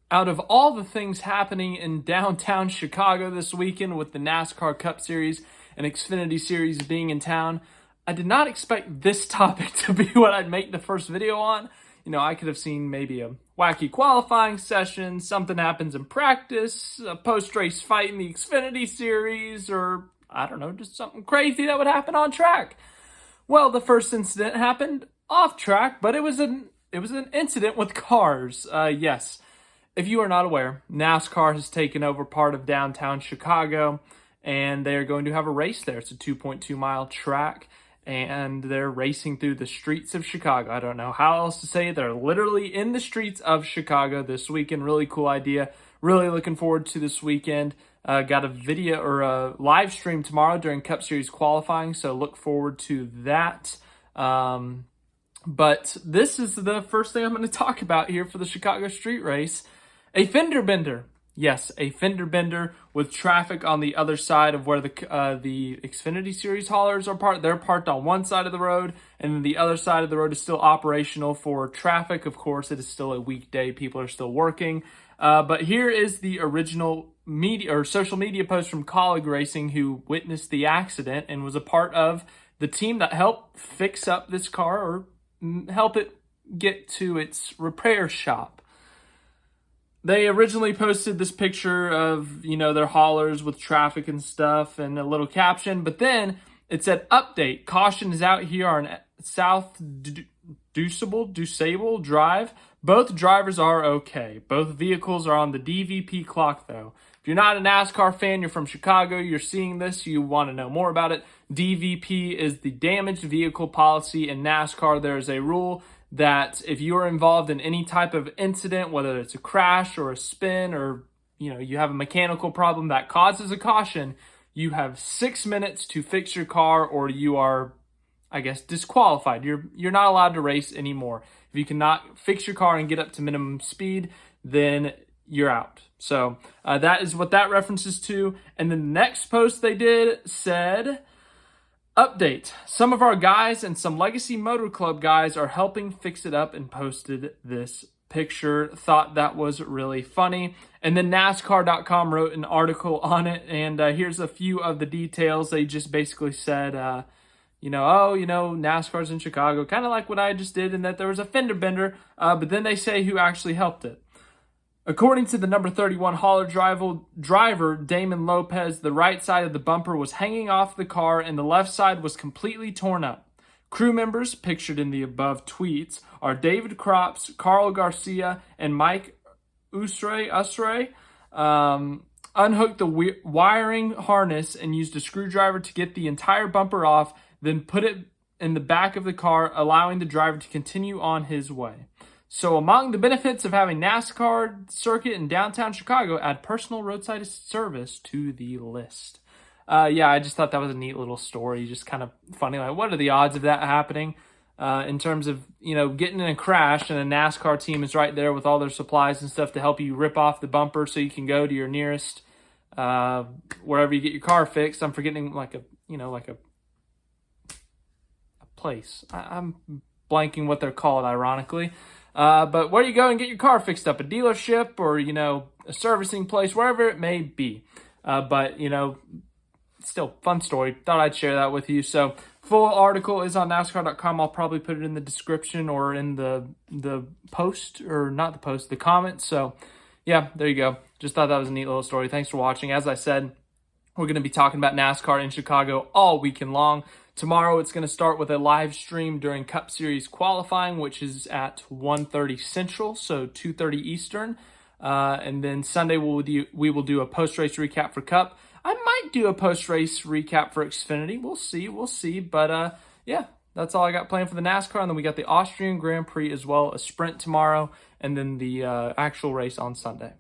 Out of all the things happening in downtown Chicago this weekend with the NASCAR Cup Series and Xfinity Series being in town, I did not expect this topic to be what I'd make the first video on. I could have seen maybe a wacky qualifying session, something happens in practice, a post-race fight in the Xfinity Series, or I don't know, just something crazy that would happen on track. Well, the first incident happened off track, but it was an incident with cars. Yes. If you are not aware, NASCAR has taken over part of downtown Chicago, and they are going to have a race there. It's a 2.2-mile track, and they're racing through the streets of Chicago. I don't know how else to say it. They're literally in the streets of Chicago this weekend. Really cool idea. Really looking forward to this weekend. Got a video or a live stream tomorrow during Cup Series qualifying, so look forward to that. But this is the first thing I'm going to talk about here for the Chicago street race. A fender bender. Yes, a fender bender with traffic on the other side of where the Xfinity Series haulers are parked. They're parked on one side of the road, and then the other side of the road is still operational for traffic. Of course, it is still a weekday. People are still working. But here is the original media or social media post from Kaulig Racing, who witnessed the accident and was a part of the team that helped fix up this car or help it get to its repair shop. They originally posted this picture of, their haulers with traffic and stuff and a little caption, but then it said, update, caution is out here on South Dusable Drive. Both drivers are okay. Both vehicles are on the DVP clock, though. If you're not a NASCAR fan, you're from Chicago, you're seeing this, you want to know more about it. DVP is the damaged vehicle policy in NASCAR. There is a rule that if you are involved in any type of incident, whether it's a crash or a spin or, you have a mechanical problem that causes a caution, you have 6 minutes to fix your car or you are, disqualified. You're not allowed to race anymore. If you cannot fix your car and get up to minimum speed, then you're out. So that is what that references to. And the next post they did said, update, some of our guys and some Legacy Motor Club guys are helping fix it up, and posted this picture. Thought that was really funny. And then NASCAR.com wrote an article on it, and here's a few of the details. They just basically said, NASCAR's in Chicago, kind of like what I just did, and that there was a fender bender, but then they say who actually helped it. According to the number 31 hauler driver, Damon Lopez, the right side of the bumper was hanging off the car and the left side was completely torn up. Crew members, pictured in the above tweets, are David Crops, Carl Garcia, and Mike Usray. Unhooked the wiring harness and used a screwdriver to get the entire bumper off, then put it in the back of the car, allowing the driver to continue on his way. So among the benefits of having NASCAR circuit in downtown Chicago, add personal roadside service to the list. I just thought that was a neat little story. Just kind of funny. Like, what are the odds of that happening? In terms of, getting in a crash and a NASCAR team is right there with all their supplies and stuff to help you rip off the bumper so you can go to your nearest, wherever you get your car fixed. I'm forgetting like a place. I'm blanking what they're called, ironically. But where you go and get your car fixed up, a dealership or, a servicing place, wherever it may be. Still fun story. Thought I'd share that with you. So full article is on NASCAR.com. I'll probably put it in the description or in the post, or not the post, the comments. So yeah, there you go. Just thought that was a neat little story. Thanks for watching. As I said, we're going to be talking about NASCAR in Chicago all weekend long. Tomorrow, it's going to start with a live stream during Cup Series qualifying, which is at 1:30 Central, so 2:30 Eastern. And then Sunday, we will do a post-race recap for Cup. I might do a post-race recap for Xfinity. We'll see. But that's all I got planned for the NASCAR. And then we got the Austrian Grand Prix as well, a sprint tomorrow, and then the actual race on Sunday.